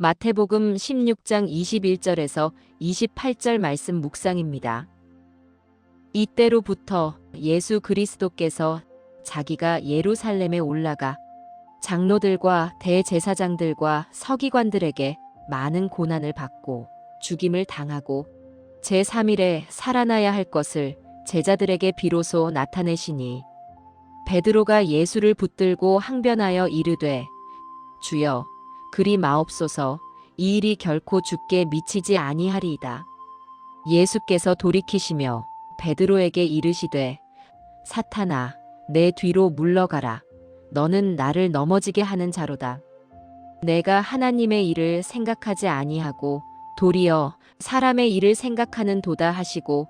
마태복음 16장 21절에서 28절 말씀 묵상입니다. 이때로부터 예수 그리스도께서 자기가 예루살렘에 올라가 장로들과 대제사장들과 서기관들에게 많은 고난을 받고 죽임을 당하고 제3일에 살아나야 할 것을 제자들에게 비로소 나타내시니 베드로가 예수를 붙들고 항변하여 이르되 주여 그리 마옵소서 이 일이 결코 주께 미치지 아니하리이다. 예수께서 돌이키시며 베드로에게 이르시되 사탄아 내 뒤로 물러가라. 너는 나를 넘어지게 하는 자로다. 내가 하나님의 일을 생각하지 아니하고 도리어 사람의 일을 생각하는 도다 하시고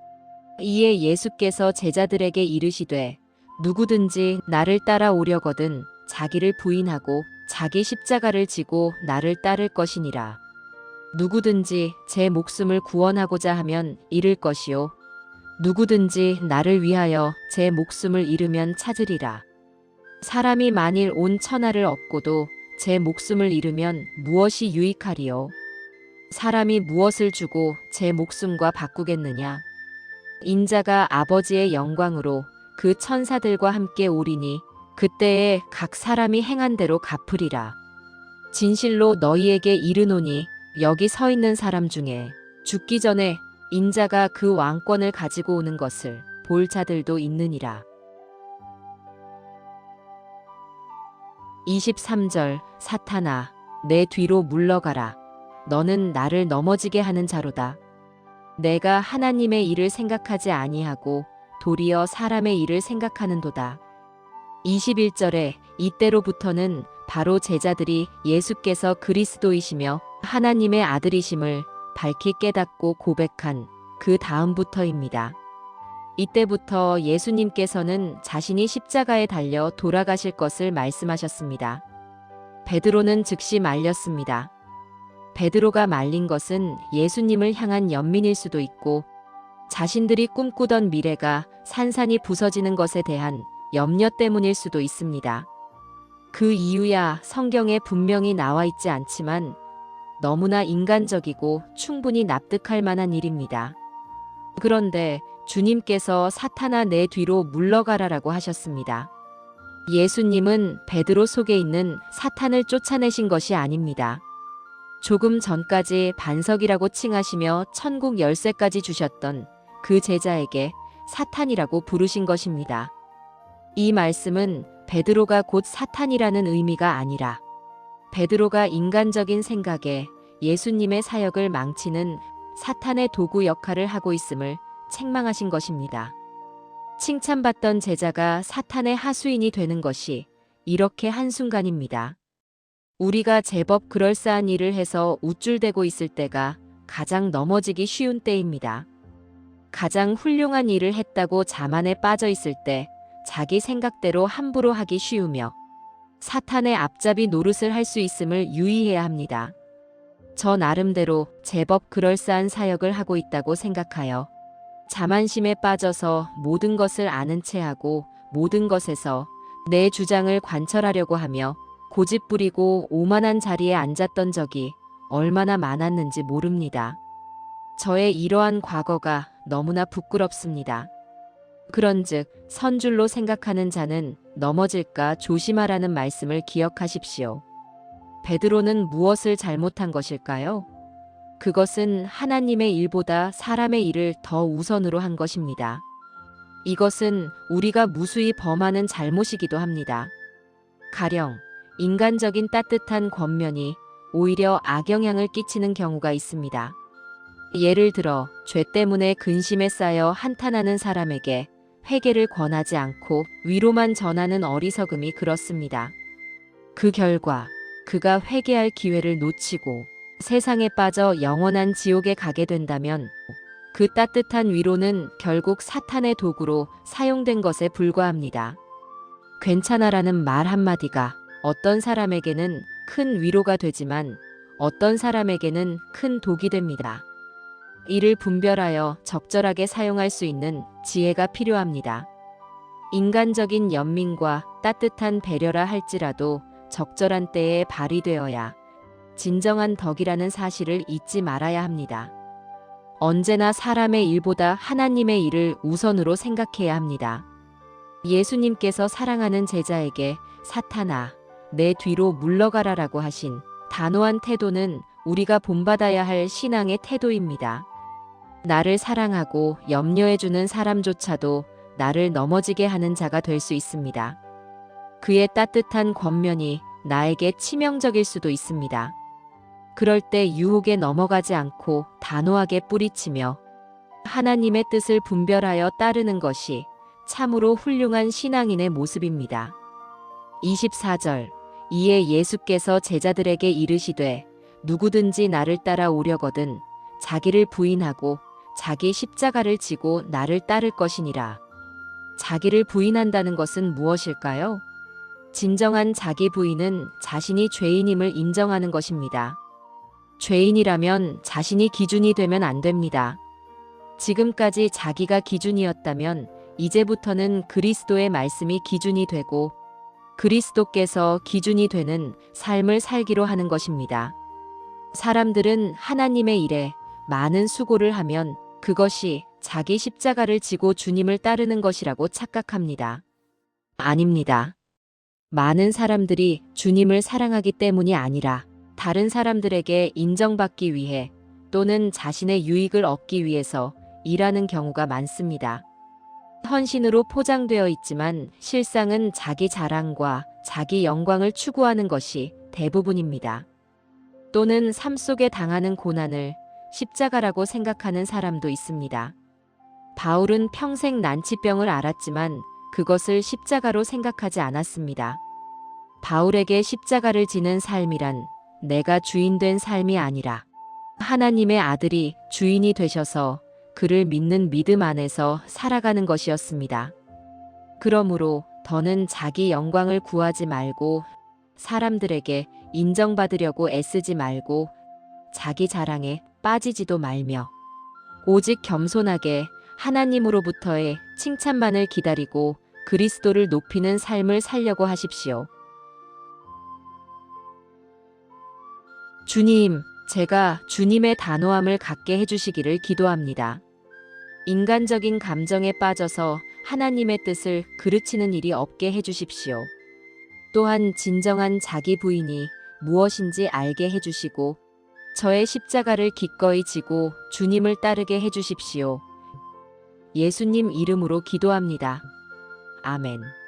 이에 예수께서 제자들에게 이르시되 누구든지 나를 따라오려거든 자기를 부인하고 자기 십자가를 지고 나를 따를 것이니라. 누구든지 제 목숨을 구원하고자 하면 잃을 것이요 누구든지 나를 위하여 제 목숨을 잃으면 찾으리라. 사람이 만일 온 천하를 얻고도 제 목숨을 잃으면 무엇이 유익하리요? 사람이 무엇을 주고 제 목숨과 바꾸겠느냐? 인자가 아버지의 영광으로 그 천사들과 함께 오리니 그때에 각 사람이 행한 대로 갚으리라. 진실로 너희에게 이르노니 여기 서 있는 사람 중에 죽기 전에 인자가 그 왕권을 가지고 오는 것을 볼 자들도 있느니라. 23절 사탄아 내 뒤로 물러가라. 너는 나를 넘어지게 하는 자로다. 내가 하나님의 일을 생각하지 아니하고 도리어 사람의 일을 생각하는도다. 21절에 이때로부터는 바로 제자들이 예수께서 그리스도이시며 하나님의 아들이심을 밝히 깨닫고 고백한 그 다음부터입니다. 이때부터 예수님께서는 자신이 십자가에 달려 돌아가실 것을 말씀하셨습니다. 베드로는 즉시 말렸습니다. 베드로가 말린 것은 예수님을 향한 연민일 수도 있고 자신들이 꿈꾸던 미래가 산산이 부서지는 것에 대한 염려 때문일 수도 있습니다. 그 이유야 성경에 분명히 나와 있지 않지만 너무나 인간적이고 충분히 납득할 만한 일입니다. 그런데 주님께서 사탄아 내 뒤로 물러가라라고 하셨습니다. 예수님은 베드로 속에 있는 사탄을 쫓아내신 것이 아닙니다. 조금 전까지 반석이라고 칭하시며 천국 열쇠까지 주셨던 그 제자에게 사탄이라고 부르신 것입니다. 이 말씀은 베드로가 곧 사탄이라는 의미가 아니라 베드로가 인간적인 생각에 예수님의 사역을 망치는 사탄의 도구 역할을 하고 있음을 책망하신 것입니다. 칭찬받던 제자가 사탄의 하수인이 되는 것이 이렇게 한순간입니다. 우리가 제법 그럴싸한 일을 해서 우쭐대고 있을 때가 가장 넘어지기 쉬운 때입니다. 가장 훌륭한 일을 했다고 자만에 빠져 있을 때 자기 생각대로 함부로 하기 쉬우며 사탄의 앞잡이 노릇을 할 수 있음을 유의해야 합니다. 저 나름대로 제법 그럴싸한 사역을 하고 있다고 생각하여 자만심에 빠져서 모든 것을 아는 체하고 모든 것에서 내 주장을 관철하려고 하며 고집 부리고 오만한 자리에 앉았던 적이 얼마나 많았는지 모릅니다. 저의 이러한 과거가 너무나 부끄럽습니다. 그런즉 선줄로 생각하는 자는 넘어질까 조심하라는 말씀을 기억하십시오. 베드로는 무엇을 잘못한 것일까요? 그것은 하나님의 일보다 사람의 일을 더 우선으로 한 것입니다. 이것은 우리가 무수히 범하는 잘못이기도 합니다. 가령 인간적인 따뜻한 권면이 오히려 악영향을 끼치는 경우가 있습니다. 예를 들어 죄 때문에 근심에 쌓여 한탄하는 사람에게 회개를 권하지 않고 위로만 전하는 어리석음이 그렇습니다. 그 결과 그가 회개할 기회를 놓치고 세상에 빠져 영원한 지옥에 가게 된다면 그 따뜻한 위로는 결국 사탄의 도구로 사용된 것에 불과합니다. 괜찮아라는 말 한마디가 어떤 사람에게는 큰 위로가 되지만 어떤 사람에게는 큰 독이 됩니다. 이를 분별하여 적절하게 사용할 수 있는 지혜가 필요합니다. 인간적인 연민과 따뜻한 배려라 할지라도 적절한 때에 발휘되어야 진정한 덕이라는 사실을 잊지 말아야 합니다. 언제나 사람의 일보다 하나님의 일을 우선으로 생각해야 합니다. 예수님께서 사랑하는 제자에게 사탄아, 내 뒤로 물러가라라고 하신 단호한 태도는 우리가 본받아야 할 신앙의 태도입니다. 나를 사랑하고 염려해주는 사람조차도 나를 넘어지게 하는 자가 될 수 있습니다. 그의 따뜻한 권면이 나에게 치명적일 수도 있습니다. 그럴 때 유혹에 넘어가지 않고 단호하게 뿌리치며 하나님의 뜻을 분별하여 따르는 것이 참으로 훌륭한 신앙인의 모습입니다. 24절 이에 예수께서 제자들에게 이르시되 누구든지 나를 따라 오려거든 자기를 부인하고 자기 십자가를 지고 나를 따를 것이니라. 자기를 부인한다는 것은 무엇일까요? 진정한 자기 부인은 자신이 죄인임을 인정하는 것입니다. 죄인이라면 자신이 기준이 되면 안 됩니다. 지금까지 자기가 기준이었다면 이제부터는 그리스도의 말씀이 기준이 되고 그리스도께서 기준이 되는 삶을 살기로 하는 것입니다. 사람들은 하나님의 일에 많은 수고를 하면 그것이 자기 십자가를 지고 주님을 따르는 것이라고 착각합니다. 아닙니다. 많은 사람들이 주님을 사랑하기 때문이 아니라 다른 사람들에게 인정받기 위해 또는 자신의 유익을 얻기 위해서 일하는 경우가 많습니다. 헌신으로 포장되어 있지만 실상은 자기 자랑과 자기 영광을 추구하는 것이 대부분입니다. 또는 삶 속에 당하는 고난을 십자가라고 생각하는 사람도 있습니다. 바울은 평생 난치병을 앓았지만 그것을 십자가로 생각하지 않았습니다. 바울에게 십자가를 지는 삶이란 내가 주인된 삶이 아니라 하나님의 아들이 주인이 되셔서 그를 믿는 믿음 안에서 살아가는 것이었습니다. 그러므로 더는 자기 영광을 구하지 말고 사람들에게 인정받으려고 애쓰지 말고 자기 자랑에 빠지지도 말며 오직 겸손하게 하나님으로부터의 칭찬만을 기다리고 그리스도를 높이는 삶을 살려고 하십시오. 주님, 제가 주님의 단호함을 갖게 해주시기를 기도합니다. 인간적인 감정에 빠져서 하나님의 뜻을 그르치는 일이 없게 해주십시오. 또한 진정한 자기 부인이 무엇인지 알게 해주시고 저의 십자가를 기꺼이 지고 주님을 따르게 해주십시오. 예수님 이름으로 기도합니다. 아멘.